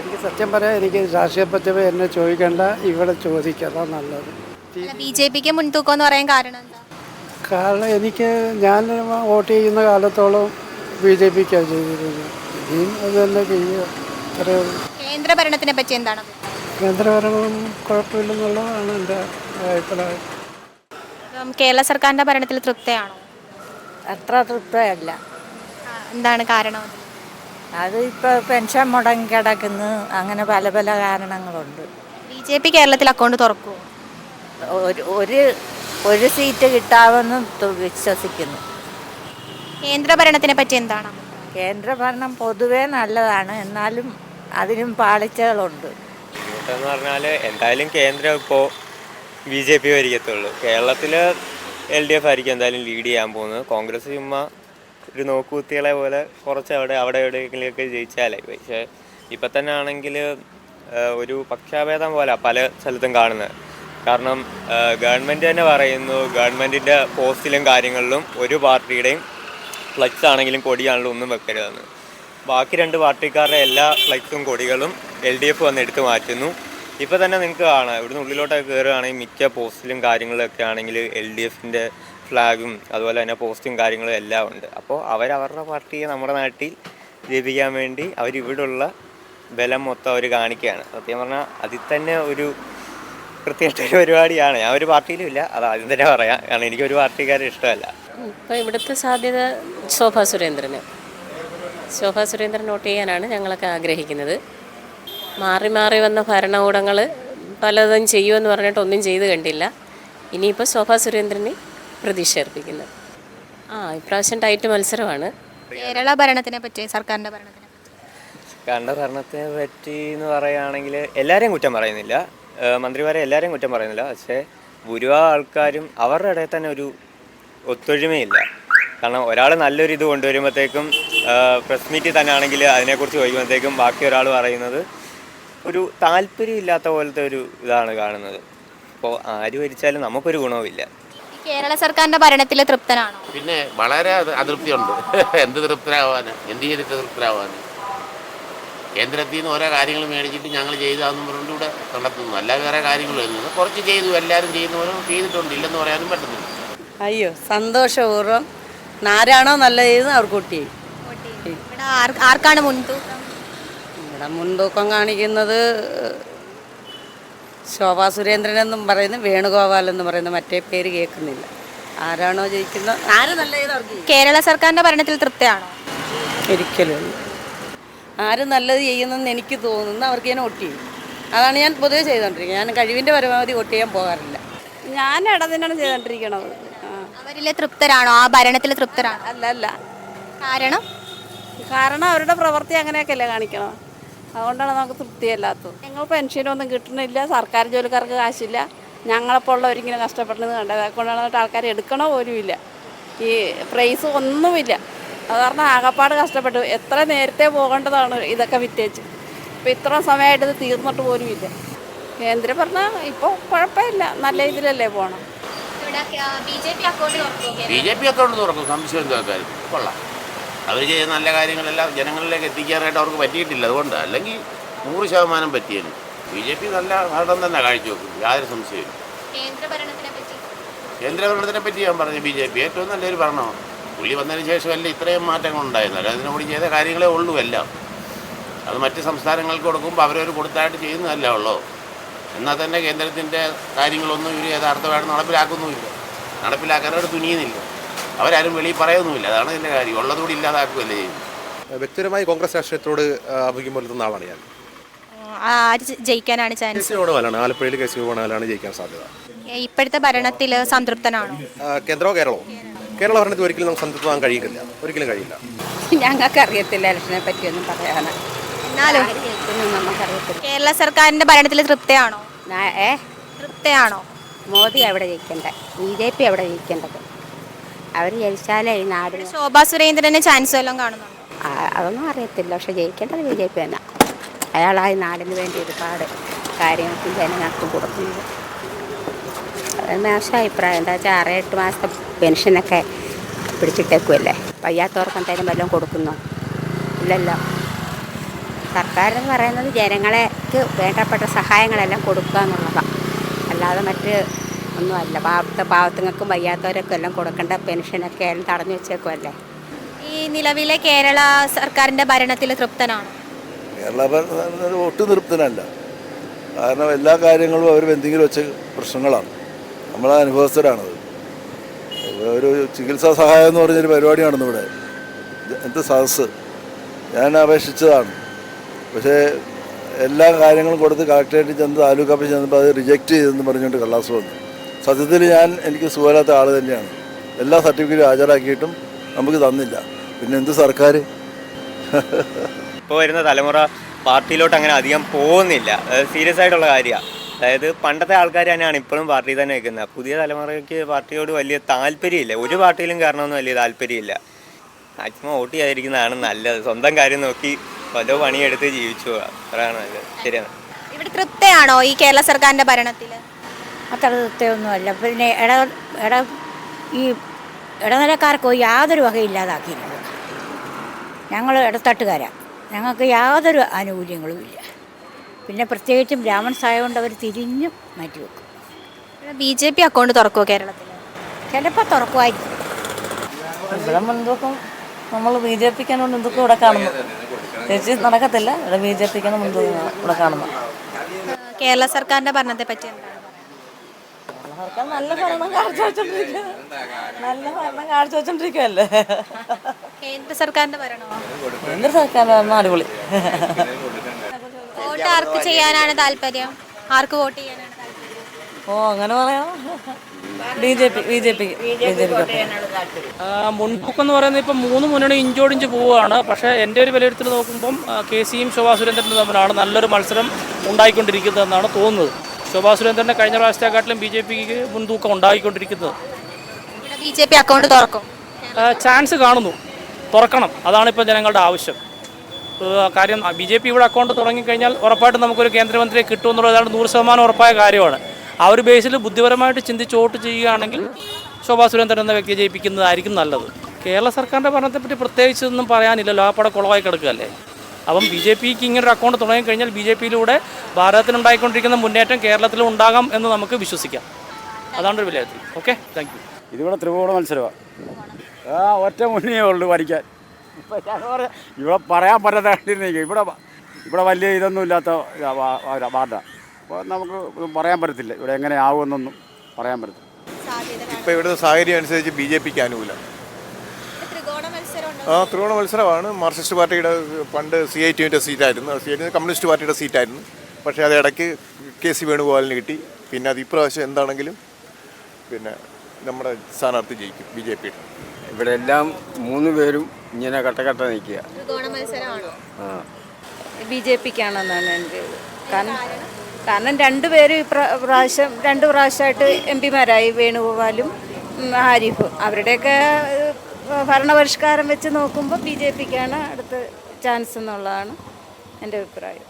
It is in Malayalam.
എനിക്ക് സത്യം പറയാം, എനിക്ക് രാഷ്ട്രീയ പറ്റി എന്നെ ചോദിക്കേണ്ട, ഇവിടെ ചോദിക്കാതാ നല്ലത്. ബിജെപിക്ക് മുൻതൂക്കം എന്ന് പറയാൻ കാരണം എന്താ? കാരണം ഞാൻ വോട്ട് ചെയ്യുന്ന കാലത്തോളം BJPക്കാണ് ചെയ്തിരുന്നത്. ഇനിയും അത് തന്നെ ചെയ്യുക. കേന്ദ്ര ഭരണത്തിനെ പറ്റി എന്താണ്? കേന്ദ്രഭരണം കുഴപ്പമില്ലെന്നുള്ളതാണ് എൻ്റെ അഭിപ്രായം. കേരള സർക്കാരിന്റെ ഭരണത്തിൽ തൃപ്തയാണോ? അത്ര തൃപ്തയല്ല. എന്താണ് കാരണം? അത് ഇപ്പോൾ പെൻഷൻ മുടങ്ങി കിടക്കുന്നു, അങ്ങനെ പല പല കാരണങ്ങളുണ്ട്. BJP കേരളത്തിൽ അക്കൗണ്ട് തുറക്കുമോ? ഒരു സീറ്റ് കിട്ടാമെന്ന് വിശ്വസിക്കുന്നു. കേന്ദ്ര ഭരണത്തിനെ പറ്റി എന്താണ്? കേന്ദ്രഭരണം പൊതുവേ നല്ലതാണ്, എന്നാലും അതിനും പാളിച്ചകളുണ്ട്. എന്ന് പറഞ്ഞാൽ എന്തായാലും കേന്ദ്രം ഇപ്പോൾ BJP ഭരിക്കത്തുള്ളൂ. കേരളത്തിൽ LDF ആയിരിക്കും എന്തായാലും ലീഡ് ചെയ്യാൻ പോകുന്നത്. കോൺഗ്രസ് ചുമ്മാ ഒരു നോക്കുകുത്തികളെ പോലെ കുറച്ച് അവിടെ എവിടെയെങ്കിലുമൊക്കെ ജയിച്ചാലായി. പക്ഷേ ഇപ്പം തന്നെ ആണെങ്കിൽ ഒരു പക്ഷാഭേദം പോലെ പല സ്ഥലത്തും കാണുന്നത്. കാരണം ഗവൺമെൻറ് തന്നെ പറയുന്നു, ഗവൺമെൻറ്റിൻ്റെ പോസ്റ്റിലും കാര്യങ്ങളിലും ഒരു പാർട്ടിയുടെയും ഫ്ലക്സ് ആണെങ്കിലും കൊടിയാണെങ്കിലും ഒന്നും വെക്കരുതെന്ന്. ബാക്കി രണ്ട് പാർട്ടിക്കാരുടെ എല്ലാ ഫ്ലക്സും കൊടികളും LDF വന്ന് എടുത്തു മാറ്റുന്നു. ഇപ്പോൾ തന്നെ നിങ്ങൾക്ക് കാണാം, ഇവിടുന്ന് ഉള്ളിലോട്ടൊക്കെ കയറുകയാണെങ്കിൽ മിക്ക പോസ്റ്റിലും കാര്യങ്ങളൊക്കെ ആണെങ്കിൽ LDFൻ്റെ ഫ്ലാഗും അതുപോലെ തന്നെ പോസ്റ്റും കാര്യങ്ങളും എല്ലാം ഉണ്ട്. അപ്പോൾ അവരവരുടെ പാർട്ടിയെ നമ്മുടെ നാട്ടിൽ ജയിപ്പിക്കാൻ വേണ്ടി അവരിവിടുള്ള ബലം മൊത്തം അവർ കാണിക്കുകയാണ്. സത്യം പറഞ്ഞാൽ അതിൽ തന്നെ ഒരു കൃത്യമായിട്ടൊരു പരിപാടിയാണ്. ഞാൻ ഒരു പാർട്ടിയിലും ഇല്ല, അത് ആദ്യം തന്നെ പറയാം. കാരണം എനിക്കൊരു പാർട്ടിക്കാരെ ഇഷ്ടമല്ല. ഇപ്പോൾ ഇവിടുത്തെ സാധ്യത ശോഭാ സുരേന്ദ്രൻ വോട്ട് ചെയ്യാനാണ് ഞങ്ങളൊക്കെ ആഗ്രഹിക്കുന്നത്. മാറി മാറി വന്ന ഭരണകൂടങ്ങൾ പലതും ചെയ്യുമെന്ന് പറഞ്ഞിട്ട് ഒന്നും ചെയ്ത് കണ്ടില്ല. ഇനിയിപ്പോൾ ശോഭാ സുരേന്ദ്രന് പ്രതീക്ഷ അർപ്പിക്കുന്നത്. ഇപ്രാവശ്യം ടൈറ്റ് മത്സരമാണ്. കേരള ഭരണത്തിനെ പറ്റി, സർക്കാരിൻ്റെ ഭരണത്തിനെ പറ്റി എന്ന് പറയുകയാണെങ്കിൽ എല്ലാവരെയും കുറ്റം പറയുന്നില്ല, മന്ത്രിമാരെ എല്ലാവരെയും കുറ്റം പറയുന്നില്ല. പക്ഷേ ഭൂരിഭാഗം ആൾക്കാരും അവരുടെ ഇടയിൽ തന്നെ ഒരു ഒത്തൊരുമയില്ല. കാരണം ഒരാൾ നല്ലൊരു ഇത് കൊണ്ടുവരുമ്പോഴത്തേക്കും പ്രസ് മീറ്റിൽ തന്നെ ആണെങ്കിൽ അതിനെക്കുറിച്ച് ചോദിക്കുമ്പോഴത്തേക്കും ബാക്കി ഒരാൾ പറയുന്നത് ഒരു താല്പര്യം ഇല്ലാത്ത പോലത്തെ ഒരു ഇതാണ് കാണുന്നത്. അപ്പോൾ ആര് ഭരിച്ചാലും നമുക്കൊരു ഗുണവുമില്ല. കേരള സർക്കാരിൻ്റെ ഭരണത്തിൽ തൃപ്തനാണോ? പിന്നെ വളരെ അതൃപ്തിയുണ്ട്. എന്ത് തൃപ്തരാവാൻ, എന്ത് ചെയ്തിട്ട് തൃപ്തരാവാൻ? കേന്ദ്രത്തിൽ നിന്ന് ഓരോ കാര്യങ്ങൾ മേടിച്ചിട്ട് ഞങ്ങൾ ചെയ്താന്നും പറഞ്ഞുകൊണ്ട് ഇവിടെ നടത്തുന്നു. അല്ല വേറെ കാര്യങ്ങളും കുറച്ച് ചെയ്തു, എല്ലാവരും ചെയ്യുന്നവരും ചെയ്തിട്ടുണ്ട്, ഇല്ലെന്ന് പറയാനും പറ്റുന്നില്ല. അയ്യോ, സന്തോഷപൂർവ്വം ആരാണോ നല്ല ചെയ്ത് അവർക്ക് വോട്ട് ചെയ്യും. ആർക്കാണ് മുൻതൂക്കം? ഇവിടെ മുൻതൂക്കം കാണിക്കുന്നത് ശോഭാ സുരേന്ദ്രൻ എന്നും പറയുന്നു, വേണുഗോപാൽ എന്ന് പറയുന്ന മറ്റേ പേര് കേൾക്കുന്നില്ല. ആരാണോ ജയിക്കുന്നത്, ആര് നല്ല ചെയ്ത് അവർക്ക്. കേരള സർക്കാരിൻ്റെ ഭരണത്തിൽ തൃപ്തിയാണോ? ഒരിക്കലും. ആര് നല്ലത് ചെയ്യുന്നെന്ന് എനിക്ക് തോന്നുന്നു അവർക്ക് ഞാൻ വോട്ട് ചെയ്യും. അതാണ് ഞാൻ പൊതുവെ ചെയ്തുകൊണ്ടിരിക്കുന്നത്. ഞാൻ കഴിവിൻ്റെ പരമാവധി വോട്ട് ചെയ്യാൻ പോകാറില്ല. ഞാൻ ഇടതിനാണ് ചെയ്തുകൊണ്ടിരിക്കണത്. അവരിലെ തൃപ്തരാണോ? ആ ഭരണത്തിൽ തൃപ്തരാണോ? അല്ല. കാരണം അവരുടെ പ്രവൃത്തി അങ്ങനെയൊക്കെയല്ലേ കാണിക്കണം. അതുകൊണ്ടാണ് നമുക്ക് തൃപ്തിയല്ലാത്തത്. ഞങ്ങൾ പെൻഷനൊന്നും കിട്ടണില്ല, സർക്കാർ ജോലിക്കാർക്ക് കാശില്ല. ഞങ്ങളപ്പോൾ ഉള്ളവരിങ്ങനെ കഷ്ടപ്പെടുന്നത് കണ്ടത്. അതുകൊണ്ടാണ് ആൾക്കാർ എടുക്കണോ പോലുമില്ല. ഈ പ്രൈസ് ഒന്നുമില്ല. അത് കാരണം ആകപ്പാട് കഷ്ടപ്പെട്ടു. എത്ര നേരത്തെ പോകേണ്ടതാണ് ഇതൊക്കെ വിറ്റേച്ച്. ഇപ്പോൾ ഇത്ര സമയമായിട്ട് ഇത് തീർന്നിട്ട് പോലുമില്ല. കേന്ദ്രം പറഞ്ഞാൽ ഇപ്പോൾ കുഴപ്പമില്ല, നല്ല ഇതിലല്ലേ പോകണം. BJP അക്കൗണ്ട് തുറക്കും, സംശയം എന്താക്കാരും കൊള്ളാം. അവർ ചെയ്ത നല്ല കാര്യങ്ങളെല്ലാം ജനങ്ങളിലേക്ക് എത്തിക്കാനായിട്ട് അവർക്ക് പറ്റിയിട്ടില്ല. അതുകൊണ്ട് അല്ലെങ്കിൽ 100% പറ്റിയാണ്. BJP നല്ല ഭരണം തന്നെ കാഴ്ചവെക്കും, യാതൊരു സംശയവും. കേന്ദ്രഭരണത്തിനെ പറ്റി ഞാൻ പറഞ്ഞു, BJP ഏറ്റവും നല്ലൊരു ഭരണമാണ്. പുള്ളി വന്നതിന് ശേഷമല്ല ഇത്രയും മാറ്റങ്ങൾ ഉണ്ടായിരുന്നത്. അതിനോട് ചെയ്ത കാര്യങ്ങളേ ഉള്ളൂ എല്ലാം. അത് മറ്റ് സംസ്ഥാനങ്ങൾക്ക് കൊടുക്കുമ്പോൾ അവരവർ കൊടുത്തായിട്ട് ചെയ്യുന്നതല്ല ഉള്ളൂ. എന്നാൽ തന്നെ കേന്ദ്രത്തിൻ്റെ കാര്യങ്ങളൊന്നും ഇവർ യഥാർത്ഥമായിട്ട് നടപ്പിലാക്കുന്നുമില്ല, നടപ്പിലാക്കാനോട് തുനിയുന്നില്ല. അവരാരും വെളിയിൽ പറയുന്നുമില്ല. അതാണ് ഇതിൻ്റെ കാര്യം. ഉള്ളതുകൂടി ഇല്ലാതാക്കുകയല്ലേ ചെയ്യുന്നത്. വ്യക്തിപരമായി കോൺഗ്രസ് രാഷ്ട്രീയത്തോട് ആഭിമുഖ്യം പുലർത്തുന്ന ആളാണ് ഞാൻ. ജയിക്കാനാണ് ചാൻസ്? ആലപ്പുഴയിൽ KC വേണമല്ലാണ് ജയിക്കാൻ സാധ്യത. ഇപ്പോഴത്തെ ഭരണത്തിൽ സംതൃപ്തനാണോ? കേന്ദ്രമോ കേരള ഭരണത്തിൽ ഒരിക്കലും നമുക്ക് സംതൃപ്തമാകാൻ കഴിയില്ല, ഒരിക്കലും കഴിയില്ല. ഞങ്ങൾക്ക് അറിയത്തില്ല ഇലക്ഷനെ പറ്റിയൊന്നും പറയാനാണ്. എന്നാലും നമുക്കറിയത്തില്ല. കേരള സർക്കാരിന്റെ ഭരണത്തിൽ തൃപ്തിയാണോ? മോദി അവിടെ ജയിക്കേണ്ടത്, BJP അവിടെ ജയിക്കേണ്ടത്. അവർ ജയിച്ചാലേ ഈ നാട്. ശോഭാ സുരേന്ദ്രന് ചാൻസ് വല്ലതും കാണുന്നുണ്ടോ? അതൊന്നും അറിയത്തില്ല, പക്ഷെ ജയിക്കേണ്ടത് BJP തന്നെ. അയാളായി നാടിന് വേണ്ടി ഒരുപാട് കാര്യങ്ങൾക്കും ജനങ്ങൾക്കും കൊടുക്കുന്നത്. അത് മോശം അഭിപ്രായം. എന്താ വെച്ചാൽ 6-8 മാസത്തെ പെൻഷനൊക്കെ പിടിച്ചിട്ടേക്കുമല്ലേ. വയ്യാത്തവർക്ക് എന്തായാലും വല്ലതും കൊടുക്കുന്നോ? ഇല്ലല്ലോ. സർക്കാരെന്ന് പറയുന്നത് ജനങ്ങൾക്ക് വേണ്ടപ്പെട്ട സഹായങ്ങളെല്ലാം കൊടുക്കുക എന്നുള്ളതാണ്, അല്ലാതെ മറ്റ് ഒന്നുമല്ല. പാവത്തുങ്ങൾക്കും വയ്യാത്തവരൊക്കെ എല്ലാം കൊടുക്കേണ്ട പെൻഷനൊക്കെ എല്ലാം തടഞ്ഞു വെച്ചേക്കുമല്ലേ. ഈ നിലവിലെ കേരള സർക്കാരിന്റെ ഭരണത്തിൽ തൃപ്തനാണോ? കേരള ഭരണ ഒട്ടും തൃപ്തനല്ല. കാരണം എല്ലാ കാര്യങ്ങളും അവർ എന്തെങ്കിലും വെച്ച പ്രശ്നങ്ങളാണ്. നമ്മളെ അനുഭവസ്ഥരാണത്. ഒരു ചികിത്സാ സഹായം എന്ന് പറഞ്ഞൊരു പരിപാടി നടന്നു എന്ത് സദസ്സ് ഞാൻ അപേക്ഷിച്ചതാണ്. പക്ഷേ എല്ലാ കാര്യങ്ങളും കൊടുത്ത് കളക്ടറേറ്റിൽ ചെന്ന് താലൂക്ക് ഓഫീസിൽ ചെന്നപ്പോൾ അത് റിജക്റ്റ് ചെയ്തെന്ന് പറഞ്ഞുകൊണ്ട് കള്ളാസ് വന്നു. സത്യത്തിൽ എനിക്ക് സുഖമില്ലാത്ത ആൾ തന്നെയാണ്. എല്ലാ സർട്ടിഫിക്കറ്റും ഹാജരാക്കിയിട്ടും നമുക്ക് തന്നില്ല. പിന്നെ എന്ത് സർക്കാർ? ഇപ്പോൾ വരുന്ന തലമുറ പാർട്ടിയിലോട്ട് അങ്ങനെ അധികം പോകുന്നില്ല. സീരിയസ് ആയിട്ടുള്ള കാര്യമാണ്. അതായത് പണ്ടത്തെ ആൾക്കാർ തന്നെയാണ് ഇപ്പോഴും പാർട്ടി തന്നെ നിൽക്കുന്നത്. പുതിയ തലമുറയ്ക്ക് പാർട്ടിയോട് വലിയ താല്പര്യമില്ല. ഒരു പാർട്ടിയിലും കയറണമെന്ന് വലിയ താല്പര്യമില്ല. മാക്സിമം വോട്ട് ചെയ്യാതിരിക്കുന്നതാണ് നല്ലത്. സ്വന്തം കാര്യം നോക്കി വല്ല പണിയെടുത്ത് ജീവിച്ചു പോകാം, അതാണ് നല്ലത്. ശരിയാണ്. ഇവിടെ തൃപ്തയാണോ ഈ കേരള സർക്കാരിന്റെ ഭരണത്തിൽ? അത്ര തൃപ്തിയൊന്നുമല്ല. പിന്നെ ഈ ഇടനിലക്കാർക്ക് യാതൊരു വകയില്ലാതാക്കിയിട്ടുണ്ട്. ഞങ്ങൾ ഇടത്തട്ടുകാരാണ്, ഞങ്ങൾക്ക് യാതൊരു ആനുകൂല്യങ്ങളുമില്ല. പിന്നെ പ്രത്യേകിച്ചും ബ്രാഹ്മൺസ് ആയതുകൊണ്ട് അവർ തിരിഞ്ഞും മാറ്റിവെക്കും. BJP അക്കൗണ്ട് തുറക്കുമോ കേരളത്തിൽ? ചിലപ്പോൾ തുറക്കുമായിരിക്കും. ഇവിടെ മുൻതൂക്കം നമ്മൾ BJPക്കാണ് മുൻതൂക്കം ഇവിടെ കാണുന്നു. ചേച്ചി നടക്കത്തില്ല. ഇവിടെ BJPക്കാണ് മുൻതൂക്കം ഇവിടെ കാണുന്നു. കേരള സർക്കാരിന്റെ ഭരണത്തെ പറ്റി എന്താണ്? സർക്കാർ നല്ല ഭരണം കാഴ്ചവെച്ചോണ്ടിരിക്കുകയല്ലേ. കേന്ദ്ര സർക്കാരിന്റെ ഭരണമോ? കേന്ദ്ര സർക്കാർ ഭരണം അടിപൊളി. വോട്ട് ആർക്ക് ചെയ്യാനാണ് താല്പര്യം? ആർക്ക് വോട്ട് ചെയ്യാനാണ് താല്പര്യം? അങ്ങനെ പറയാം. BJP. മുൻതൂക്കം എന്ന് പറയുന്നത് ഇപ്പം 3 മുന്നണി ഇഞ്ചോടിഞ്ച് പോവുകയാണ്. പക്ഷേ എൻ്റെ ഒരു വിലയിരുത്തൽ നോക്കുമ്പം KCയും ശോഭാ സുരേന്ദ്രനും തമ്മിലാണ് നല്ലൊരു മത്സരം ഉണ്ടായിക്കൊണ്ടിരിക്കുന്നതെന്നാണ് തോന്നുന്നത്. ശോഭാ സുരേന്ദ്രൻ്റെ കഴിഞ്ഞ പ്രാവശ്യത്തെക്കാട്ടിലും BJPക്ക് മുൻതൂക്കം ഉണ്ടായിക്കൊണ്ടിരിക്കുന്നത്. BJP അക്കൗണ്ട് തുറക്കും? ചാൻസ് കാണുന്നു, തുറക്കണം. അതാണിപ്പോൾ ജനങ്ങളുടെ ആവശ്യം. കാര്യം BJP ഇവിടെ അക്കൗണ്ട് തുടങ്ങിക്കഴിഞ്ഞാൽ ഉറപ്പായിട്ടും നമുക്കൊരു കേന്ദ്രമന്ത്രിയെ കിട്ടുമെന്നുള്ളതാണ് 100% ഉറപ്പായ കാര്യമാണ്. ആ ഒരു ബേസിൽ ബുദ്ധിപരമായിട്ട് ചിന്തിച്ച് വോട്ട് ചെയ്യുകയാണെങ്കിൽ ശോഭാ സുരേന്ദ്രൻ എന്ന വ്യക്തിയെ ജയിപ്പിക്കുന്നതായിരിക്കും നല്ലത്. കേരള സർക്കാരിൻ്റെ ഭരണത്തെപ്പറ്റി പ്രത്യേകിച്ചൊന്നും പറയാനില്ലല്ലോ. ആ പടം കുളമായി കിടക്കുകയല്ലേ. അപ്പം BJPക്ക് ഇങ്ങനൊരു അക്കൗണ്ട് തുടങ്ങിക്കഴിഞ്ഞാൽ BJPയിലൂടെ ഭാരതത്തിനുണ്ടായിക്കൊണ്ടിരിക്കുന്ന മുന്നേറ്റം കേരളത്തിലും ഉണ്ടാകാം എന്ന് നമുക്ക് വിശ്വസിക്കാം. അതാണ് ഒരു വിലയിരുത്തൽ. Okay, thank you. ഇതിവിടെ ത്രികോണ മത്സരമാണ്. ഒറ്റ മുന്നേ ഉള്ളൂ ഭരിക്കാൻ. ഇവിടെ പറയാൻ പറ്റാണ്ടിരുന്നെങ്കിൽ ഇവിടെ വലിയ ഇതൊന്നും ഇല്ലാത്ത വാർഡാണ്. അപ്പോൾ നമുക്ക് പറയാൻ പറ്റത്തില്ല ഇവിടെ എങ്ങനെ ആവുമെന്നൊന്നും പറയാൻ പറ്റത്തില്ല. ഇപ്പോൾ ഇവിടുത്തെ സാഹചര്യം അനുസരിച്ച് BJPക്ക് അനുകൂലം. ത്രികോണ മത്സരമാണ്. മാർക്സിസ്റ്റ് പാർട്ടിയുടെ പണ്ട് CITUവിൻ്റെ സീറ്റായിരുന്നു. CITU കമ്മ്യൂണിസ്റ്റ് പാർട്ടിയുടെ സീറ്റായിരുന്നു. പക്ഷേ അത് ഇടയ്ക്ക് KC വേണുഗോപാലിന് കിട്ടി. പിന്നെ അത് ഇപ്രാവശ്യം എന്താണെങ്കിലും പിന്നെ നമ്മുടെ സ്ഥാനാർത്ഥി ജയിക്കും BJPയുടെ. ഇവിടെ എല്ലാം 3 പേരും ഇങ്ങനെ കട്ട നിൽക്കുക. BJPക്കാണെന്നാണ് എൻ്റെ കാരണം 2 പേരും രണ്ട് പ്രാവശ്യമായിട്ട് MP-മാരായി, വേണുഗോപാലും ആരിഫും. അവരുടെയൊക്കെ ഭരണപരിഷ്കാരം വെച്ച് നോക്കുമ്പോൾ BJPക്കാണ് അടുത്ത ചാൻസ് എന്നുള്ളതാണ് എൻ്റെ അഭിപ്രായം.